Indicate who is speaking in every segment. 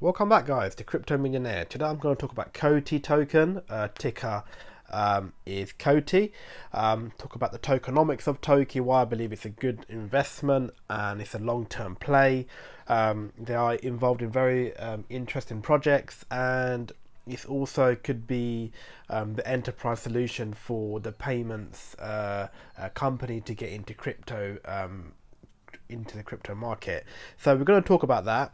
Speaker 1: Welcome back, guys, to Crypto Millionaire. Today I'm going to talk about COTI token. Ticker is COTI. Talk about the tokenomics of TOKI, why I believe it's a good investment and it's a long-term play. They are involved in very interesting projects, and it also could be the enterprise solution for the payments company to get into crypto, into the crypto market. So we're going to talk about that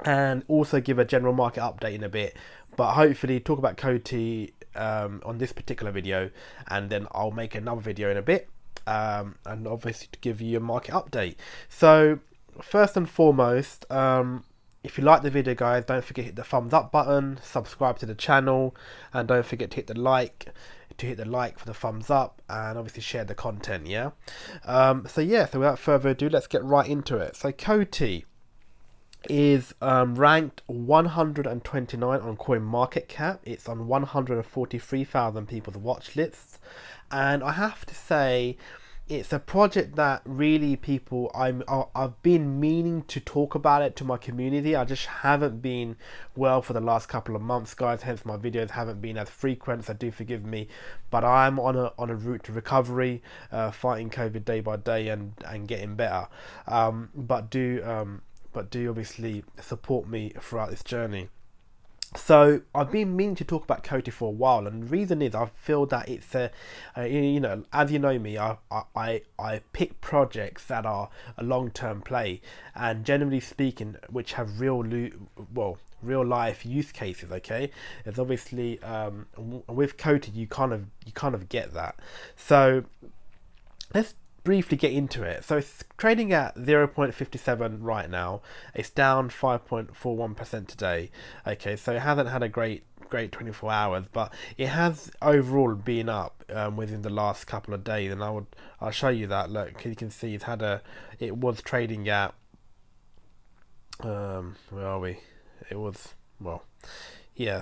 Speaker 1: and also give a general market update in a bit, but hopefully talk about COTI on this particular video, and then I'll make another video in a bit, and obviously to give you a market update. So first and foremost, if you like the video, guys, don't forget to hit the thumbs up button, subscribe to the channel, and don't forget to hit the like for the thumbs up, and obviously share the content. So without further ado, let's get right into it. So COTI is ranked 129 on CoinMarketCap. It's on 143,000 people's watch lists, and I have to say it's a project that really I've been meaning to talk about it to my community. I just haven't been well for the last couple of months, guys, hence my videos haven't been as frequent, so do forgive me, but I'm on a route to recovery, fighting COVID day by day and getting better, but do obviously support me throughout this journey. So I've been meaning to talk about COTI for a while, and the reason is I feel that it's as you know me, I pick projects that are a long-term play, and generally speaking, which have real life use cases. Okay, it's obviously with COTI you kind of get that. So let's briefly get into it. So it's trading at 0.57 right now. It's down 5.41% today. Okay, so it hasn't had a great 24 hours, but it has overall been up within the last couple of days, and I'll show you that. Look, you can see it was trading at where are we? It was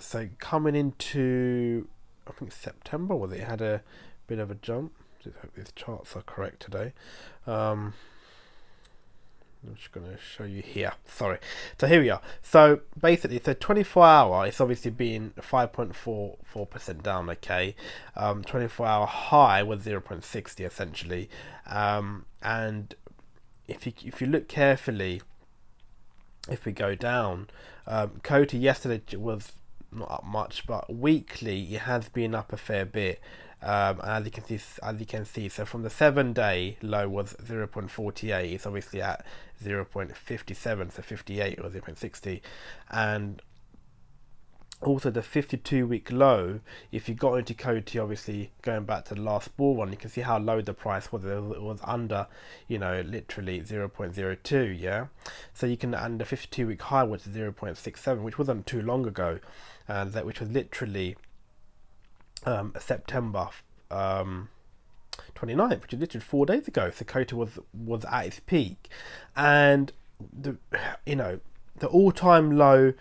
Speaker 1: so coming into, I think, September, was it? It had a bit of a jump. I hope these charts are correct today. I'm just going to show you here. Sorry. So here we are. So basically, 24 hour, it's obviously been 5.44% down. Okay. 24 hour high was 0.60 essentially. And if you look carefully, if we go down, COTI yesterday was not up much, but weekly it has been up a fair bit. As you can see, so from the 7-day low was 0.48, it's obviously at 0.57, so 58 or 0.60, and also the 52-week low, if you got into COTI, obviously going back to the last bull run, you can see how low the price was. It was under, literally 0.02, yeah. So you can, and the 52-week high was 0.67, which wasn't too long ago, and which was literally September 29th, which is literally 4 days ago. So COTI was at its peak, and the all-time low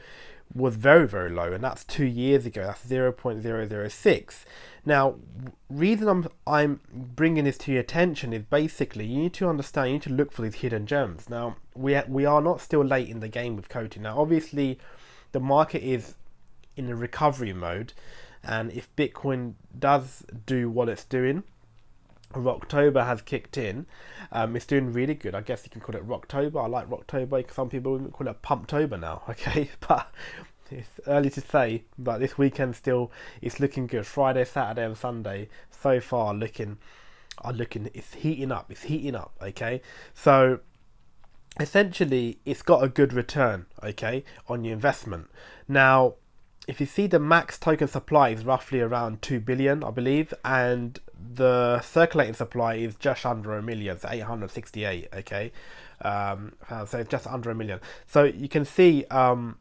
Speaker 1: was very, very low, and that's 2 years ago. That's 0.006. Now, reason I'm bringing this to your attention is basically you need to understand, you need to look for these hidden gems. Now, we are not still late in the game with COTI. Now, obviously, the market is in a recovery mode, and if Bitcoin does do what it's doing, Rocktober has kicked in. It's doing really good. I guess you can call it Rocktober. I like Rocktober. Some people even call it Pumptober now. Okay, but it's early to say. But this weekend still, it's looking good. Friday, Saturday, and Sunday so far looking. It's heating up. It's heating up. Okay, so essentially, it's got a good return. Okay, on your investment. Now, if you see, the max token supply is roughly around 2 billion, I believe, and the circulating supply is just under 1 million, so 868. Okay, so it's just under 1 million. So you can see the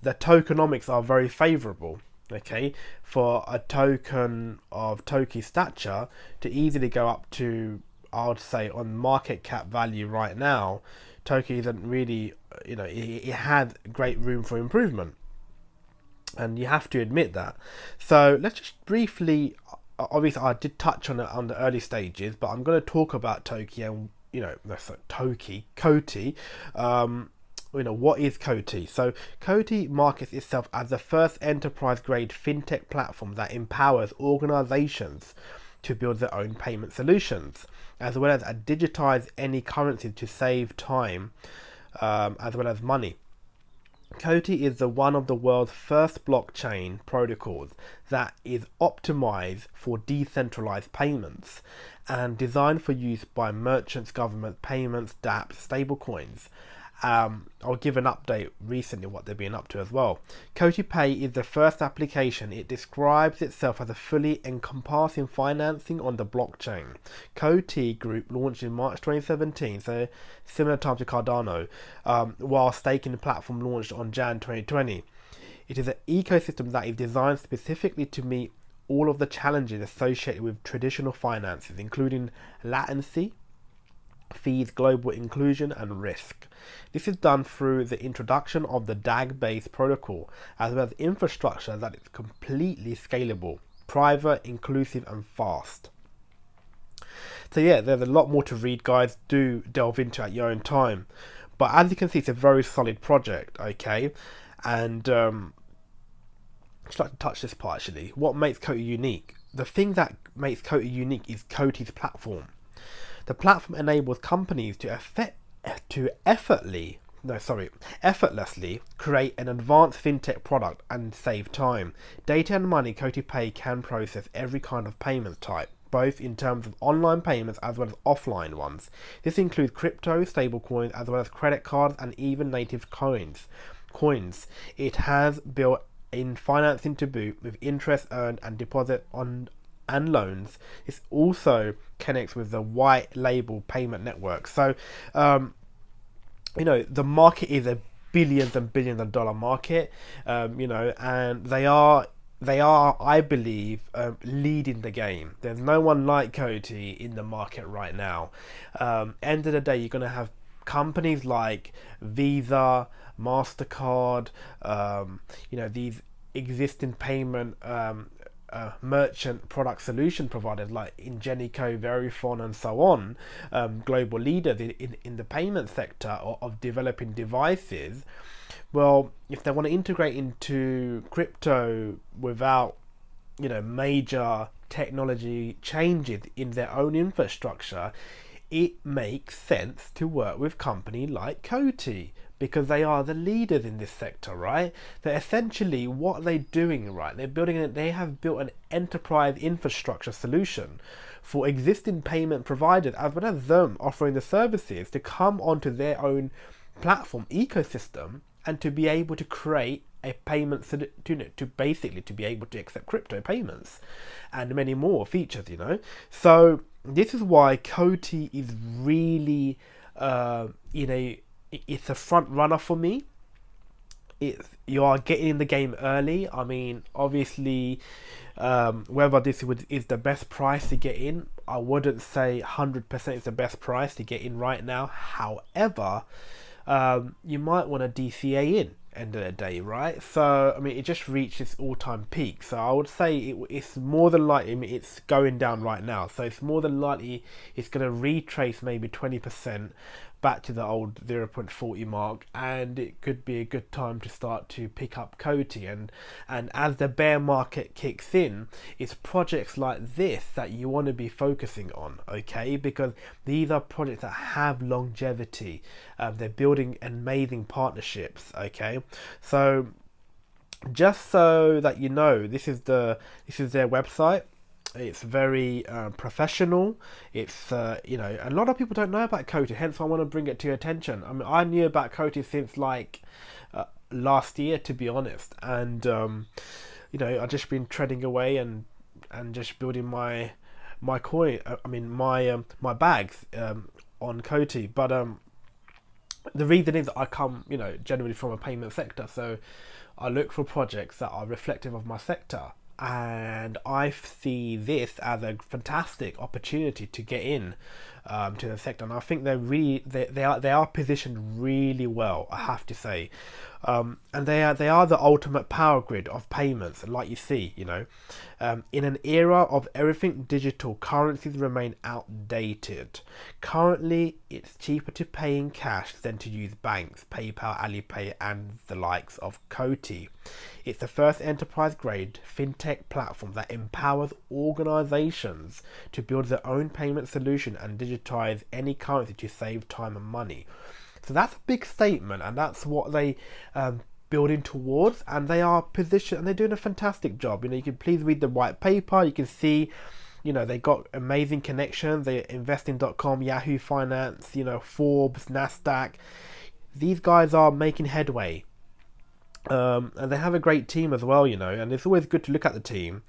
Speaker 1: tokenomics are very favorable. Okay, for a token of TOKI stature to easily go up to, I would say, on market cap value right now, TOKI isn't really, it had great room for improvement. And you have to admit that. So let's just briefly, obviously I did touch on it on the early stages, but I'm going to talk about TOKI and, COTI, what is COTI? So COTI markets itself as the first enterprise-grade fintech platform that empowers organizations to build their own payment solutions, as well as digitize any currency to save time, as well as money. COTI is one of the world's first blockchain protocols that is optimized for decentralized payments and designed for use by merchants, governments, payments, dApps, stablecoins. I'll give an update recently what they've been up to as well. COTI Pay is the first application. It describes itself as a fully encompassing financing on the blockchain. COTI Group launched in March 2017, so similar time to Cardano, while staking platform launched on Jan 2020. It is an ecosystem that is designed specifically to meet all of the challenges associated with traditional finances, including latency, fees, global inclusion, and risk. This is done through the introduction of the DAG-based protocol, as well as infrastructure that is completely scalable, private, inclusive, and fast. So yeah, there's a lot more to read, guys. Do delve into it at your own time. But as you can see, it's a very solid project, okay? And I'd like to touch this part actually. What makes COTI unique? The thing that makes COTI unique is COTI's platform. The platform enables companies to effortlessly create an advanced fintech product and save time. Data and money. COTI Pay can process every kind of payment type, both in terms of online payments as well as offline ones. This includes crypto, stablecoins, as well as credit cards and even native coins. It has built-in financing to boot with interest earned and deposit on and loans. It also connects with the white label payment network. So the market is a billions and billions of dollar market, and they are, I believe, leading the game. There's no one like COTI in the market right now. End of the day, you're going to have companies like Visa, MasterCard, these existing payment merchant product solution providers like Ingenico, Verifone, and so on, global leaders in the payment sector of developing devices. Well, if they want to integrate into crypto without major technology changes in their own infrastructure, it makes sense to work with company like COTI, because they are the leaders in this sector, right? So essentially, what are they doing, right? They have built an enterprise infrastructure solution for existing payment providers, as well as them offering the services to come onto their own platform ecosystem and to be able to create a payment to basically to be able to accept crypto payments and many more features, So this is why COTI is really, it's a front runner for me. You are getting in the game early. I mean, obviously, whether this is the best price to get in, I wouldn't say 100% is the best price to get in right now. However, you might want a DCA in end of the day, right? So I mean, it just reached its all-time peak, so I would say it's more than likely, it's going down right now, so it's more than likely it's going to retrace maybe 20% back to the old 0.40 mark, and it could be a good time to start to pick up COTI. And as the bear market kicks in, it's projects like this that you want to be focusing on, okay? Because these are projects that have longevity. They're building amazing partnerships, okay? So just so that you know, this is their website. It's very professional. It's a lot of people don't know about COTI, hence I want to bring it to your attention. I mean, I knew about COTI since last year, to be honest, and I've just been treading away and just building my coin. My bags on COTI, but the reason is that I come generally from a payment sector, so I look for projects that are reflective of my sector. And I see this as a fantastic opportunity to get in to the sector, and I think they are positioned really well, I have to say. And they are the ultimate power grid of payments, and like you see, in an era of everything digital, currencies remain outdated. Currently, it's cheaper to pay in cash than to use banks, PayPal, Alipay, and the likes of COTI. It's the first enterprise-grade fintech platform that empowers organizations to build their own payment solution and digitize any currency to save time and money. So that's a big statement, and that's what they building towards, and they are positioned, and they're doing a fantastic job. You can please read the white paper. You can see, they got amazing connections. They investing.com, Yahoo Finance, Forbes, Nasdaq. These guys are making headway. And they have a great team as well, and it's always good to look at the team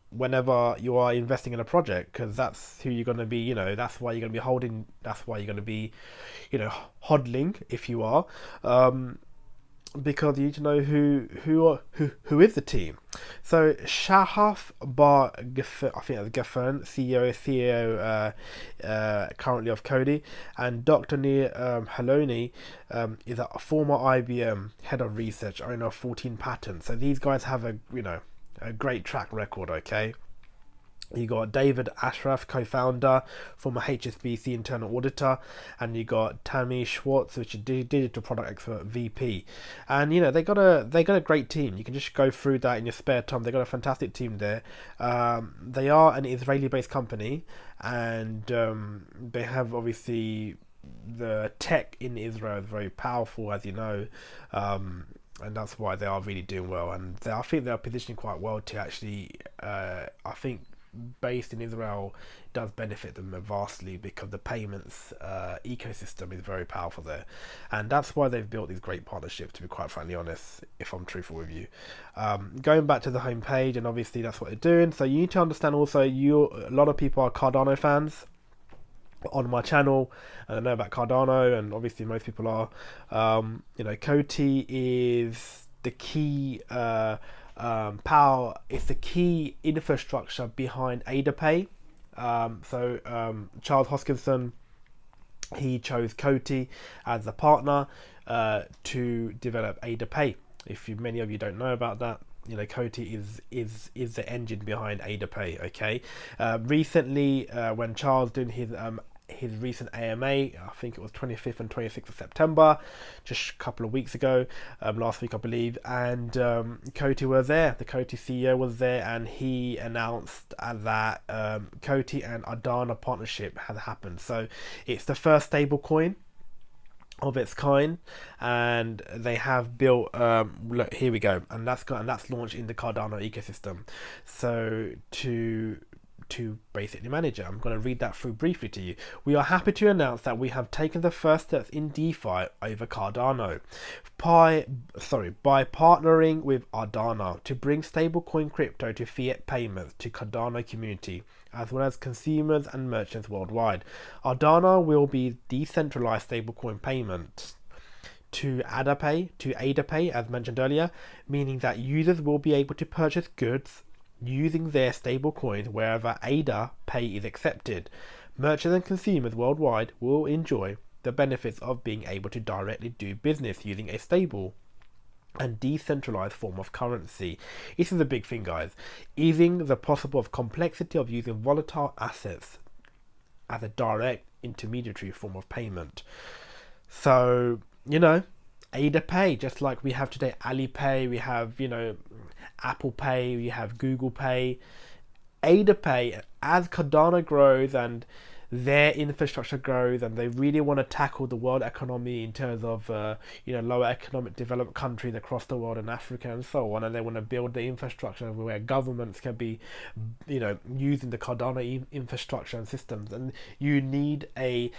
Speaker 1: whenever you are investing in a project, because that's who you're going to be, that's why you're going to be holding, that's why you're going to be, hodling if you are, because you need to know who is the team. So Shahaf Bar Ghaffan, I think that's Ghaffan, CEO currently of COTI, and Dr. Nir Haloni is a former IBM head of research, owner of 14 patents. So these guys have a great track record. Okay. You got David Ashraf, co-founder, former HSBC internal auditor, and you got Tammy Schwartz, which is digital product expert VP. And they got a great team. You can just go through that in your spare time. They got a fantastic team there. They are an Israeli-based company, and they have obviously the tech in Israel is very powerful, as you know. And that's why they are really doing well. And I think they're positioning quite well to actually, I think, based in Israel does benefit them vastly, because the payments ecosystem is very powerful there, and that's why they've built these great partnerships, to be quite frankly honest, if I'm truthful with you. Going back to the home page, and obviously that's what they're doing. So you need to understand also, a lot of people are Cardano fans on my channel, and I know about Cardano, and obviously most people are. COTI is the key power. It's the key infrastructure behind AdaPay. Charles Hoskinson, he chose COTI as a partner to develop AdaPay. If many of you don't know about that, COTI is the engine behind AdaPay. Okay. Recently, when Charles doing his recent AMA, I think it was 25th and 26th of September, just a couple of weeks ago, last week I believe, and COTI was there, the COTI CEO was there, and he announced that COTI and Adana partnership had happened. So it's the first stable coin of its kind, and they have built look, here we go, and that's launched in the Cardano ecosystem. So to basically manage it, I'm going to read that through briefly to you. We are happy to announce that we have taken the first steps in DeFi over Cardano by partnering with Adana to bring stablecoin crypto to fiat payments to Cardano community, as well as consumers and merchants worldwide. Adana will be decentralized stablecoin payments to AdaPay, as mentioned earlier, meaning that users will be able to purchase goods using their stablecoin wherever AdaPay is accepted. Merchants and consumers worldwide will enjoy the benefits of being able to directly do business using a stable and decentralized form of currency. This is a big thing, guys. Easing the possible complexity of using volatile assets as a direct intermediary form of payment. So, AdaPay, just like we have today, Alipay, we have, Apple Pay, we have Google Pay. AdaPay, as Cardano grows and their infrastructure grows, and they really want to tackle the world economy in terms of lower economic developed countries across the world and Africa and so on, and they want to build the infrastructure where governments can be using the Cardano infrastructure and systems, and you need a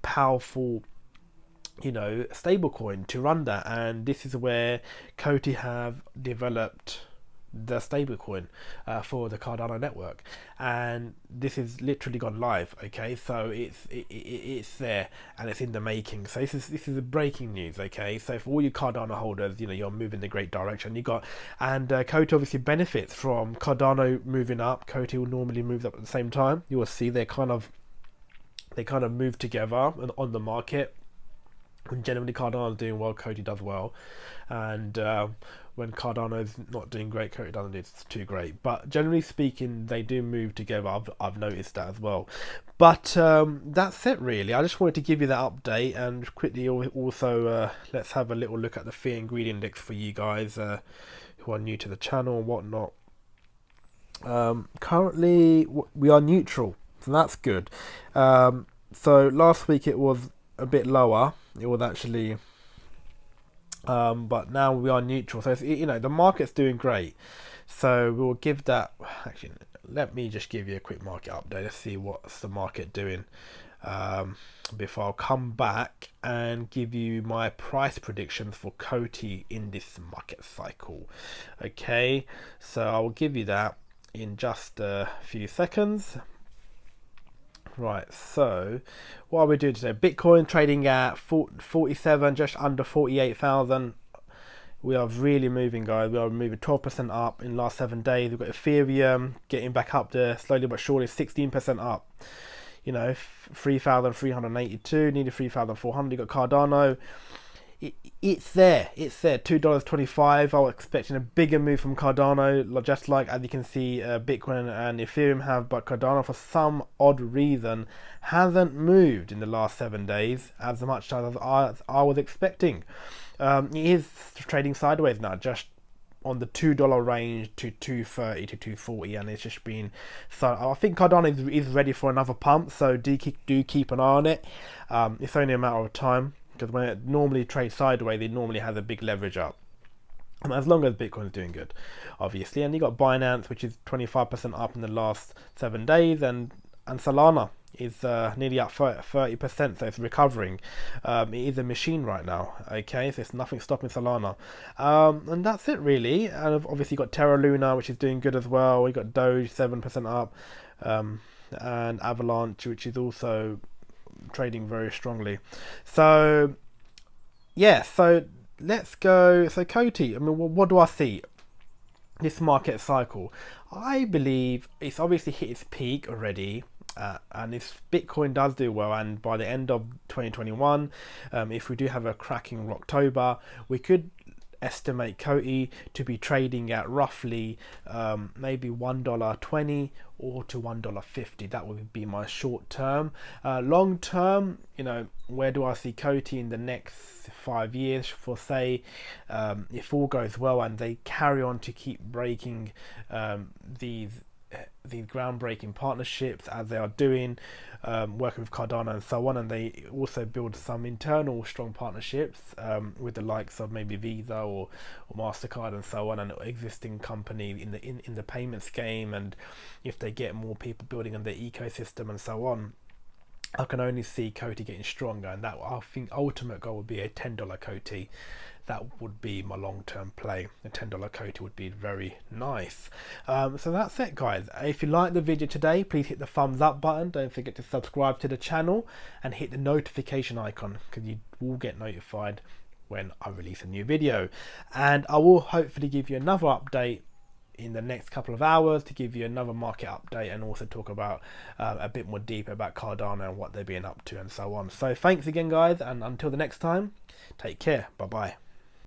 Speaker 1: powerful stablecoin to run that, and this is where COTI have developed the stablecoin for the Cardano network, and this is literally gone live. Okay, so it's there and it's in the making. So this is a breaking news. Okay, so for all you Cardano holders, you're moving in the great direction. COTI obviously benefits from Cardano moving up. COTI will normally move up at the same time. You will see they're kind of they kind of move together on the market. When generally Cardano's doing well, COTI does well, and when Cardano's not doing great, COTI doesn't do too great. But generally speaking, they do move together. I've noticed that as well. But that's it really. I just wanted to give you that update, and quickly also let's have a little look at the Fear and Greed Index for you guys who are new to the channel and whatnot. Currently we are neutral, so that's good. So last week it was a bit lower. It was actually, but now we are neutral. So it's, the market's doing great. So we'll give that. Actually, let me just give you a quick market update. Let's see what's the market doing before I'll come back and give you my price predictions for COTI in this market cycle. Okay, so I will give you that in just a few seconds. Right, so what are we doing today? Bitcoin trading at 47, just under 48,000. We are really moving, guys. We are moving 12% up in the last 7 days. We've got Ethereum getting back up there slowly but surely, 16% up. 3,382, nearly 3,400. You've got Cardano. It's there. $2.25. I was expecting a bigger move from Cardano, just like as you can see Bitcoin and Ethereum have, but Cardano for some odd reason hasn't moved in the last 7 days as much as I was expecting. It is trading sideways now, just on the $2 range to 230 to 240, and it's just been, so I think Cardano is ready for another pump, so do keep an eye on it. It's only a matter of time, because when it normally trades sideways, it normally has a big leverage up. And as long as Bitcoin is doing good, obviously. And you got Binance, which is 25% up in the last 7 days, and Solana is nearly up 30%, so it's recovering. It is a machine right now, okay, so it's nothing stopping Solana. And that's it really. And obviously you got Terra Luna, which is doing good as well. We got Doge 7% up, and Avalanche, which is also trading very strongly. So yeah, so let's go. So COTI, I mean, what do I see this market cycle? I believe it's obviously hit its peak already, and if Bitcoin does do well, and by the end of 2021, if we do have a cracking October, we could estimate COTI to be trading at roughly maybe $1.20 or to $1.50. That would be my short term. Long term, where do I see COTI in the next 5 years? For say, if all goes well and they carry on to keep breaking these groundbreaking partnerships as they are doing, working with Cardano and so on, and they also build some internal strong partnerships with the likes of maybe Visa or MasterCard and so on, and existing companies in the payments game, and if they get more people building on their ecosystem and so on, I can only see COTI getting stronger, and that, I think, ultimate goal would be a $10 COTI. That would be my long-term play. A $10 COTI would be very nice. So that's it, guys. If you liked the video today, please hit the thumbs up button. Don't forget to subscribe to the channel and hit the notification icon, because you will get notified when I release a new video. And I will hopefully give you another update in the next couple of hours to give you another market update, and also talk about a bit more deeper about Cardano and what they're being up to and so on. So thanks again, guys, and until the next time, take care. Bye bye.